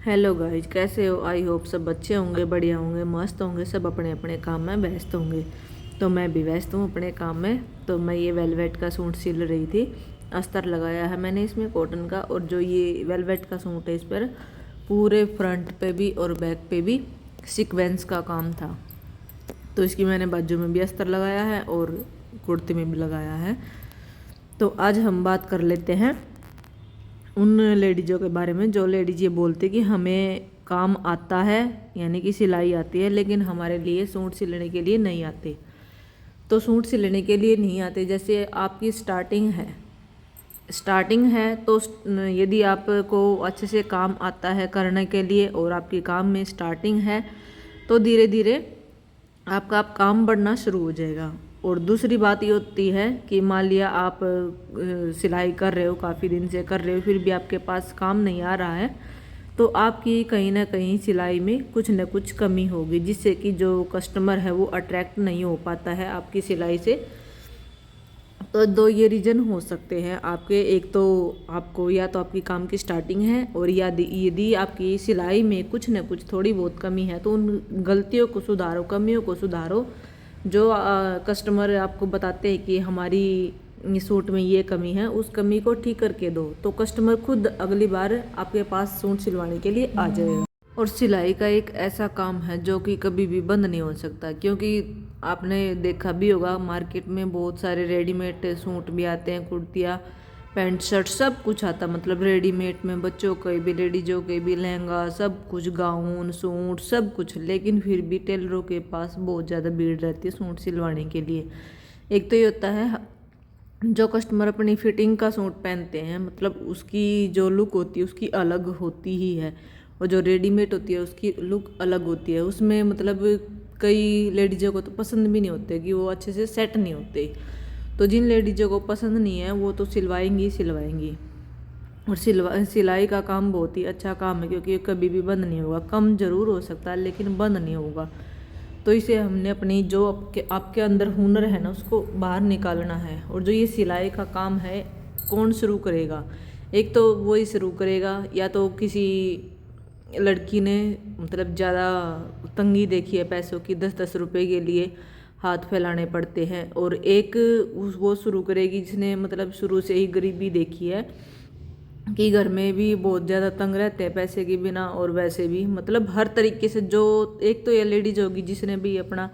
Hello guys, कैसे हो? I hope सब अच्छे होंगे, बढ़िया होंगे, मस्त होंगे, सब अपने अपने काम में व्यस्त होंगे। तो मैं भी व्यस्त हूँ अपने काम में। तो मैं ये वेलवेट का सूट सिल रही थी। अस्तर लगाया है मैंने इसमें कॉटन का, और जो ये वेलवेट का सूट है इस पर पूरे फ्रंट पे भी और बैक पे भी सीक्वेंस का काम था। तो इसकी मैंने बाजू में भी अस्तर लगाया है और कुर्ती में भी लगाया है। तो आज हम बात कर लेते हैं उन लेडीज़ों के बारे में जो लेडीज ये बोलते कि हमें काम आता है, यानी कि सिलाई आती है, लेकिन हमारे लिए सूट सिलने के लिए नहीं आते। तो सूट सिलने के लिए नहीं आते, जैसे आपकी स्टार्टिंग है तो यदि आपको अच्छे से काम आता है करने के लिए और आपकी काम में स्टार्टिंग है तो धीरे धीरे आपका काम बढ़ना शुरू हो जाएगा। और दूसरी बात ये होती है कि मान लिया आप सिलाई कर रहे हो, काफ़ी दिन से कर रहे हो, फिर भी आपके पास काम नहीं आ रहा है, तो आपकी कहीं ना कहीं सिलाई में कुछ न कुछ कमी होगी, जिससे कि जो कस्टमर है वो अट्रैक्ट नहीं हो पाता है आपकी सिलाई से। तो दो ये रीज़न हो सकते हैं आपके। एक तो आपको या तो आपकी काम की स्टार्टिंग है, और यदि आपकी सिलाई में कुछ न कुछ थोड़ी बहुत कमी है तो उन गलतियों को सुधारो, कमियों को सुधारो। जो कस्टमर आपको बताते हैं कि हमारी सूट में ये कमी है, उस कमी को ठीक करके दो, तो कस्टमर खुद अगली बार आपके पास सूट सिलवाने के लिए आ जाएगा। और सिलाई का एक ऐसा काम है जो कि कभी भी बंद नहीं हो सकता, क्योंकि आपने देखा भी होगा मार्केट में बहुत सारे रेडीमेड सूट भी आते हैं, कुर्तियाँ, पैंट शर्ट सब कुछ आता, मतलब रेडीमेड में बच्चों के भी, लेडीजों के भी, लहंगा, सब कुछ, गाउन, सूट, सब कुछ। लेकिन फिर भी टेलरों के पास बहुत ज़्यादा भीड़ रहती है सूट सिलवाने के लिए। एक तो ये होता है जो कस्टमर अपनी फिटिंग का सूट पहनते हैं, मतलब उसकी जो लुक होती है उसकी अलग होती ही है, और जो रेडीमेड होती है उसकी लुक अलग होती है। उसमें मतलब कई लेडीज़ों को तो पसंद भी नहीं होते कि वो अच्छे से सेट नहीं होते। तो जिन लेडीज़ों को पसंद नहीं है वो तो सिलवाएंगी ही सिलवाएंगी। और सिलाई का काम बहुत ही अच्छा काम है, क्योंकि ये कभी भी बंद नहीं होगा। कम ज़रूर हो सकता है लेकिन बंद नहीं होगा। तो इसे हमने अपनी जो आपके अंदर हुनर है ना उसको बाहर निकालना है। और जो ये सिलाई का काम है कौन शुरू करेगा? एक तो वही शुरू करेगा, या तो किसी लड़की ने मतलब ज़्यादा तंगी देखी है पैसों की, 10-10 रुपए के लिए हाथ फैलाने पड़ते हैं। और एक वो शुरू करेगी जिसने मतलब शुरू से ही गरीबी देखी है कि घर में भी बहुत ज़्यादा तंग रहते हैं पैसे के बिना, और वैसे भी मतलब हर तरीके से। जो एक तो ये लेडीज होगी जिसने भी अपना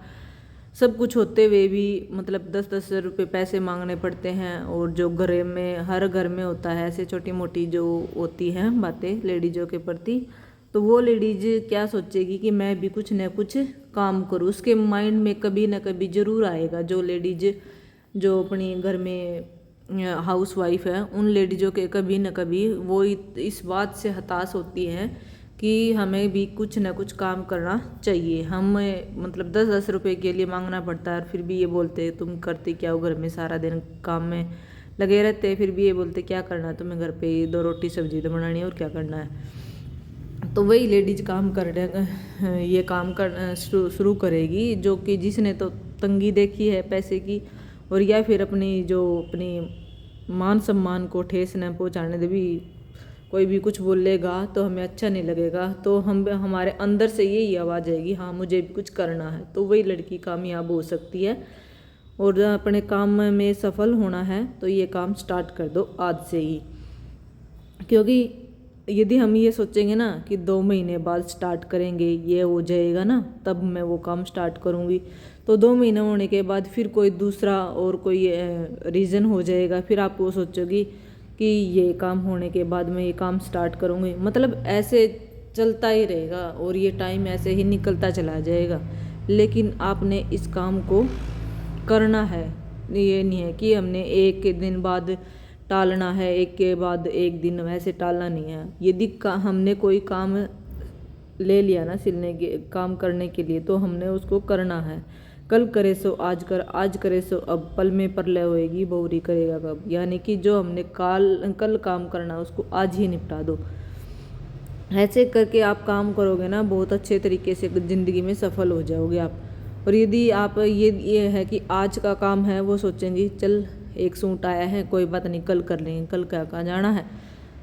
सब कुछ होते हुए भी मतलब 10-10 रुपए पैसे मांगने पड़ते हैं। और जो घर में हर घर में होता है ऐसे छोटी मोटी जो होती हैं बातें लेडीज़ों के प्रति, तो वो लेडीज क्या सोचेगी कि मैं भी कुछ न कुछ काम करूँ, उसके माइंड में कभी ना कभी ज़रूर आएगा। जो लेडीज जो अपनी घर में हाउस वाइफ है, उन लेडीज़ों के कभी न कभी वो इस बात से हताश होती हैं कि हमें भी कुछ न कुछ काम करना चाहिए। हम मतलब 10-10 रुपए के लिए मांगना पड़ता है, और फिर भी ये बोलते तुम करते क्या हो, घर में सारा दिन काम में लगे रहते हैं, फिर भी ये बोलते क्या करना है तुम्हें, घर पे 2 रोटी सब्जी तो बनानी है और क्या करना है। तो वही लेडीज काम करने ये काम कर शुरू करेगी जो कि जिसने तो तंगी देखी है पैसे की, और या फिर अपनी मान सम्मान को ठेस न पहुंचाने दे भी। कोई भी कुछ बोलेगा तो हमें अच्छा नहीं लगेगा, तो हम हमारे अंदर से यही आवाज़ आएगी हाँ मुझे भी कुछ करना है। तो वही लड़की कामयाब हो सकती है। और अपने काम में सफल होना है तो ये काम स्टार्ट कर दो आज से ही। क्योंकि यदि हम ये सोचेंगे ना कि 2 महीने बाद स्टार्ट करेंगे, ये हो जाएगा ना तब मैं वो काम स्टार्ट करूँगी, तो 2 महीने होने के बाद फिर कोई दूसरा और कोई रीज़न हो जाएगा, फिर आप वो सोचोगी कि ये काम होने के बाद मैं ये काम स्टार्ट करूँगी। मतलब ऐसे चलता ही रहेगा और ये टाइम ऐसे ही निकलता चला जाएगा। लेकिन आपने इस काम को करना है, ये नहीं है कि हमने एक दिन बाद टालना है, एक के बाद एक दिन, वैसे टालना नहीं है। यदि हमने कोई काम ले लिया ना सिलने के काम करने के लिए, तो हमने उसको करना है। कल करे सो आज कर, आज करे सो अब, पल में परलय होएगी बहुरी करेगा कब। यानी कि जो हमने कल काम करना उसको आज ही निपटा दो। ऐसे करके आप काम करोगे ना बहुत अच्छे तरीके से ज़िंदगी में सफल हो जाओगे आप। और यदि आप ये है कि आज का काम है वो सोचेंगी चल एक सूट आया है कोई बात नहीं कल कर लेंगे, कल क्या कहाँ जाना है,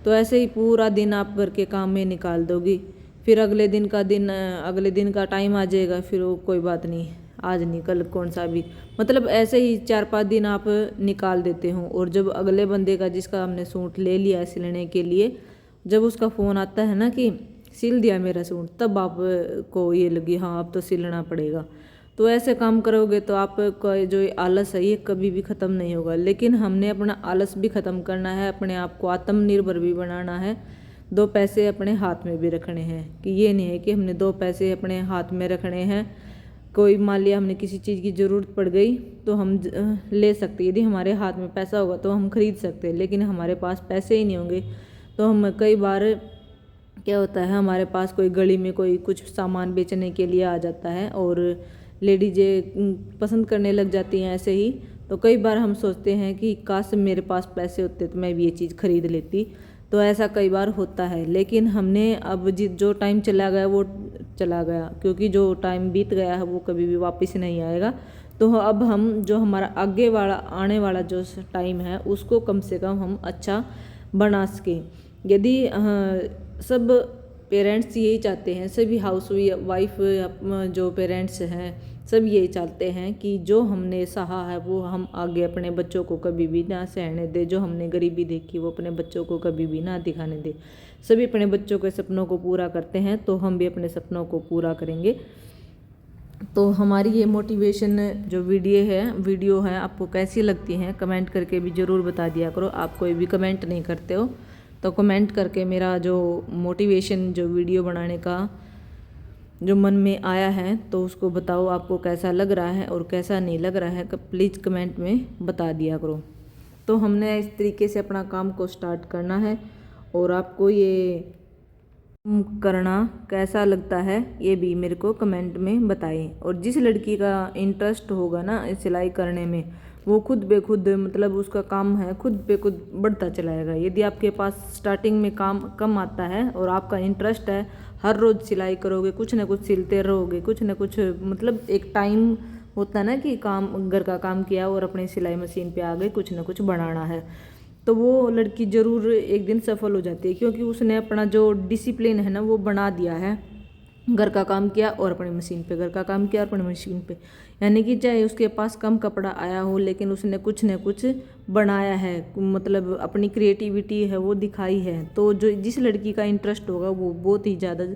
तो ऐसे ही पूरा दिन आप घर के काम में निकाल दोगी। फिर अगले दिन का टाइम आ जाएगा, फिर वो कोई बात नहीं, आज नहीं कल कौन सा भी, मतलब ऐसे ही 4-5 दिन आप निकाल देते हो। और जब अगले बंदे का जिसका हमने सूट ले लिया है सिलने के लिए, जब उसका फ़ोन आता है ना कि सिल दिया मेरा सूट, तब आप को ये लगी हाँ अब तो सिलना पड़ेगा। तो ऐसे काम करोगे तो आपका जो ये आलस है ये कभी भी ख़त्म नहीं होगा। लेकिन हमने अपना आलस भी ख़त्म करना है, अपने आप को आत्मनिर्भर भी बनाना है, 2 पैसे अपने हाथ में भी रखने हैं। कि ये नहीं है कि हमने 2 पैसे अपने हाथ में रखने हैं, कोई मान लिया हमने किसी चीज़ की ज़रूरत पड़ गई तो हम ले सकते, यदि हमारे हाथ में पैसा होगा तो हम खरीद सकते हैं। लेकिन हमारे पास पैसे ही नहीं होंगे तो हम कई बार क्या होता है, हमारे पास कोई गली में कोई कुछ सामान बेचने के लिए आ जाता है और लेडीजें पसंद करने लग जाती हैं ऐसे ही। तो कई बार हम सोचते हैं कि काश मेरे पास पैसे होते तो मैं भी ये चीज़ खरीद लेती। तो ऐसा कई बार होता है। लेकिन हमने अब जो टाइम चला गया वो चला गया, क्योंकि जो टाइम बीत गया है वो कभी भी वापस नहीं आएगा। तो अब हम जो हमारा आने वाला जो टाइम है उसको कम से कम हम अच्छा बना सकें। यदि सब पेरेंट्स यही चाहते हैं, सभी हाउस वाइफ जो पेरेंट्स हैं सब यही चाहते हैं कि जो हमने सहा है वो हम आगे अपने बच्चों को कभी भी ना सहने दे, जो हमने गरीबी देखी वो अपने बच्चों को कभी भी ना दिखाने दे। सभी अपने बच्चों के सपनों को पूरा करते हैं, तो हम भी अपने सपनों को पूरा करेंगे। तो हमारी ये मोटिवेशन जो वीडियो है आपको कैसी लगती हैं कमेंट करके भी ज़रूर बता दिया करो। आप कोई भी कमेंट नहीं करते हो तो कमेंट करके मेरा जो मोटिवेशन जो वीडियो बनाने का जो मन में आया है तो उसको बताओ, आपको कैसा लग रहा है और कैसा नहीं लग रहा है, प्लीज़ कमेंट में बता दिया करो। तो हमने इस तरीके से अपना काम को स्टार्ट करना है और आपको ये करना कैसा लगता है ये भी मेरे को कमेंट में बताएं। और जिस लड़की का इंटरेस्ट होगा ना सिलाई करने में, वो खुद बेखुद मतलब उसका काम है खुद बेखुद बढ़ता चलाएगा। यदि आपके पास स्टार्टिंग में काम कम आता है और आपका इंटरेस्ट है, हर रोज़ सिलाई करोगे, कुछ ना कुछ सिलते रहोगे, कुछ ना कुछ मतलब एक टाइम होता है ना कि काम घर का काम किया और अपनी सिलाई मशीन पे आ गए, कुछ ना कुछ बनाना है, तो वो लड़की ज़रूर एक दिन सफल हो जाती है। क्योंकि उसने अपना जो डिसिप्लिन है ना वो बना दिया है, घर का काम किया और अपनी मशीन पे, घर का काम किया और अपनी मशीन पे। यानी कि चाहे उसके पास कम कपड़ा आया हो लेकिन उसने कुछ न कुछ बनाया है, मतलब अपनी क्रिएटिविटी है वो दिखाई है। तो जो जिस लड़की का इंटरेस्ट होगा वो बहुत ही ज़्यादा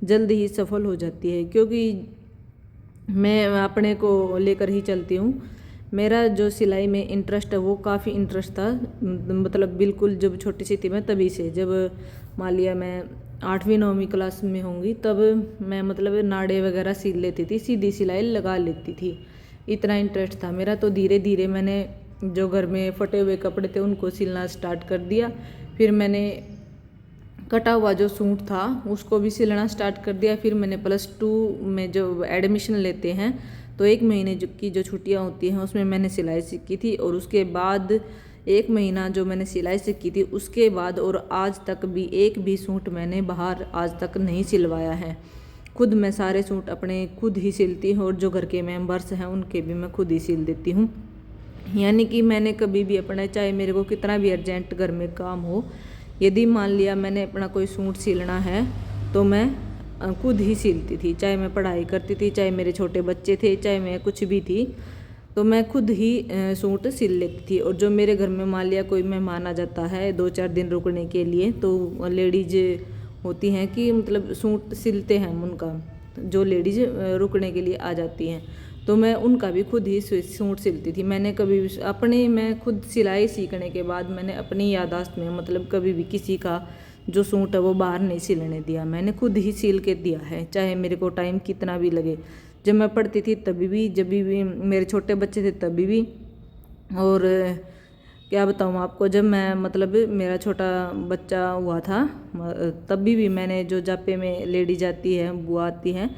जल्द ही सफल हो जाती है। क्योंकि मैं अपने को लेकर ही चलती हूँ, मेरा जो सिलाई में इंटरेस्ट है वो काफ़ी इंटरेस्ट था, मतलब बिल्कुल जब छोटी सी थी मैं तभी से, जब मान लिया मैं 8वीं-9वीं क्लास में होंगी तब मैं मतलब नाड़े वगैरह सिल लेती थी, सीधी सिलाई लगा लेती थी, इतना इंटरेस्ट था मेरा। तो धीरे धीरे मैंने जो घर में फटे हुए कपड़े थे उनको सिलना स्टार्ट कर दिया। फिर मैंने कटा हुआ जो सूट था उसको भी सिलना स्टार्ट कर दिया। फिर मैंने +2 में जो एडमिशन लेते हैं तो 1 महीने की जो छुट्टियां होती हैं उसमें मैंने सिलाई सीखी थी। और उसके बाद 1 महीना जो मैंने सिलाई सीखी थी उसके बाद और आज तक भी एक भी सूट मैंने बाहर आज तक नहीं सिलवाया है। खुद मैं सारे सूट अपने खुद ही सिलती हूँ और जो घर के मेंबर्स हैं उनके भी मैं खुद ही सिल देती हूँ। यानी कि मैंने कभी भी अपना, चाहे मेरे को कितना भी अर्जेंट घर में काम हो, यदि मान लिया मैंने अपना कोई सूट सिलना है तो मैं खुद ही सिलती थी। चाहे मैं पढ़ाई करती थी, चाहे मेरे छोटे बच्चे थे, चाहे मैं कुछ भी थी, तो मैं खुद ही सूट सिल लेती थी। और जो मेरे घर में मान लिया कोई मेहमान आ जाता है 2-4 दिन रुकने के लिए, तो लेडीज होती हैं कि मतलब सूट सिलते हैं हम उनका, जो लेडीज रुकने के लिए आ जाती हैं तो मैं उनका भी खुद ही सूट सिलती थी। मैंने कभी मैं खुद सिलाई सीखने के बाद मैंने अपनी याददाश्त में मतलब कभी भी किसी का जो सूट है वो बाहर नहीं सिलने दिया, मैंने खुद ही सिल के दिया है, चाहे मेरे को टाइम कितना भी लगे। जब मैं पढ़ती थी तभी भी, जब भी मेरे छोटे बच्चे थे तभी भी, और क्या बताऊँ आपको, जब मैं मतलब मेरा छोटा बच्चा हुआ था तभी भी मैंने जो जापे में लेडीज आती है बुआ आती हैं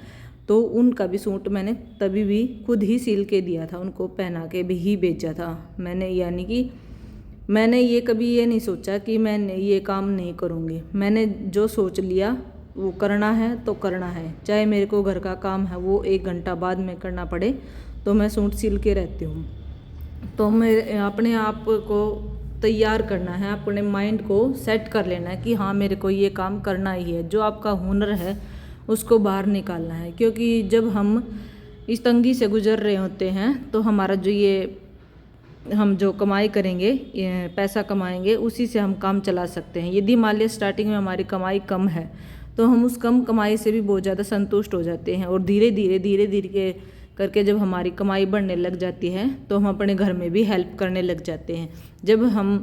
तो उनका भी सूट मैंने तभी भी खुद ही सिल के दिया था, उनको पहना के भी ही भेजा था मैंने। यानी कि मैंने ये कभी ये नहीं सोचा कि मैं ये काम नहीं करूँगी, मैंने जो सोच लिया वो करना है तो करना है, चाहे मेरे को घर का काम है वो 1 घंटा बाद में करना पड़े तो मैं सूट सिल के रहती हूँ। तो मैं अपने आप को तैयार करना है, अपने माइंड को सेट कर लेना है कि हाँ मेरे को ये काम करना ही है। जो आपका हुनर है उसको बाहर निकालना है, क्योंकि जब हम इस तंगी से गुजर रहे होते हैं तो हमारा जो ये हम जो कमाई करेंगे, पैसा कमाएंगे, उसी से हम काम चला सकते हैं। यदि मान लिया स्टार्टिंग में हमारी कमाई कम है तो हम उस कम कमाई से भी बहुत ज़्यादा संतुष्ट हो जाते हैं, और धीरे धीरे करके जब हमारी कमाई बढ़ने लग जाती है तो हम अपने घर में भी हेल्प करने लग जाते हैं। जब हम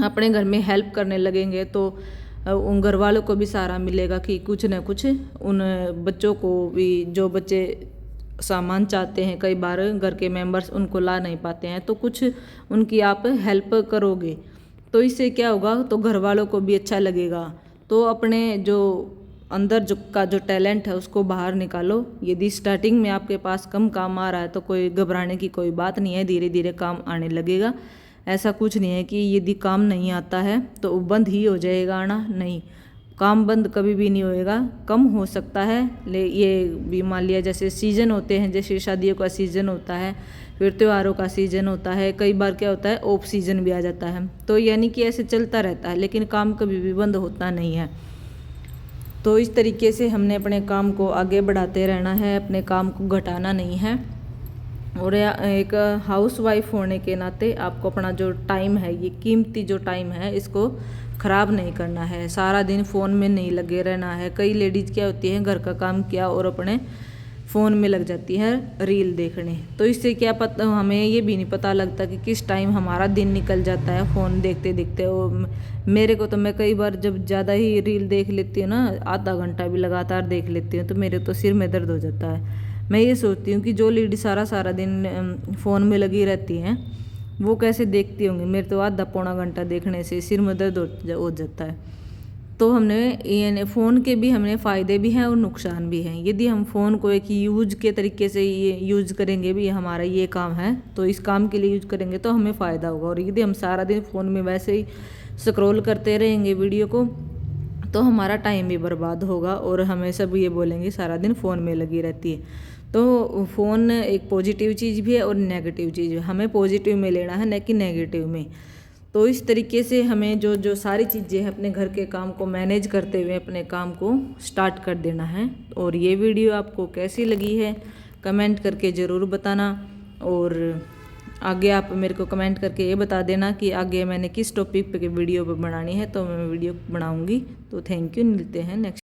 अपने घर में हेल्प करने लगेंगे तो उन घर वालों को भी सहारा मिलेगा कि कुछ न कुछ उन बच्चों को भी, जो बच्चे सामान चाहते हैं, कई बार घर के मेंबर्स उनको ला नहीं पाते हैं, तो कुछ उनकी आप हेल्प करोगे तो इससे क्या होगा, तो घर वालों को भी अच्छा लगेगा। तो अपने जो अंदर जो टैलेंट है उसको बाहर निकालो। यदि स्टार्टिंग में आपके पास कम काम आ रहा है तो कोई घबराने की कोई बात नहीं है, धीरे धीरे काम आने लगेगा। ऐसा कुछ नहीं है कि यदि काम नहीं आता है तो बंद ही हो जाएगा आना, नहीं, काम बंद कभी भी नहीं होएगा। कम हो सकता है, ये भी मान लिया जैसे सीज़न होते हैं, जैसे शादियों का सीज़न होता है, फिर त्योहारों का सीज़न होता है, कई बार क्या होता है ऑफ सीज़न भी आ जाता है, तो यानी कि ऐसे चलता रहता है, लेकिन काम कभी भी बंद होता नहीं है। तो इस तरीके से हमने अपने काम को आगे बढ़ाते रहना है, अपने काम को घटाना नहीं है। और एक हाउसवाइफ होने के नाते आपको अपना जो टाइम है, ये कीमती जो टाइम है, इसको ख़राब नहीं करना है। सारा दिन फ़ोन में नहीं लगे रहना है। कई लेडीज़ क्या होती हैं, घर का काम किया और अपने फ़ोन में लग जाती है रील देखने, तो इससे क्या पता, हमें ये भी नहीं पता लगता कि किस टाइम हमारा दिन निकल जाता है फ़ोन देखते देखते। मेरे को तो, मैं कई बार जब ज़्यादा ही रील देख लेती हूँ ना, आधा घंटा भी लगातार देख लेती हूँ, तो मेरे तो सिर में दर्द हो जाता है। मैं ये सोचती हूँ कि जो लेडी सारा दिन फ़ोन में लगी रहती हैं वो कैसे देखती होंगी। मेरे तो आधा पौना घंटा देखने से सिर में दर्द हो जाता है। तो हमने ये फ़ोन के भी हमें फ़ायदे भी हैं और नुकसान भी हैं। यदि हम फ़ोन को एक यूज के तरीके से ये यूज करेंगे, भी हमारा ये काम है तो इस काम के लिए यूज करेंगे तो हमें फ़ायदा होगा। और यदि हम सारा दिन फ़ोन में वैसे ही स्क्रॉल करते रहेंगे वीडियो को, तो हमारा टाइम भी बर्बाद होगा और हमें सब ये बोलेंगे सारा दिन फ़ोन में लगी रहती है। तो फ़ोन एक पॉजिटिव चीज़ भी है और नेगेटिव चीज़ है, हमें पॉजिटिव में लेना है, न कि नेगेटिव में। तो इस तरीके से हमें जो सारी चीज़ें हैं, अपने घर के काम को मैनेज करते हुए अपने काम को स्टार्ट कर देना है। और ये वीडियो आपको कैसी लगी है कमेंट करके ज़रूर बताना, और आगे आप मेरे को कमेंट करके ये बता देना कि आगे मैंने किस टॉपिक पे वीडियो बनानी है, तो मैं वीडियो बनाऊंगी। तो थैंक यू, मिलते हैं नेक्स्ट।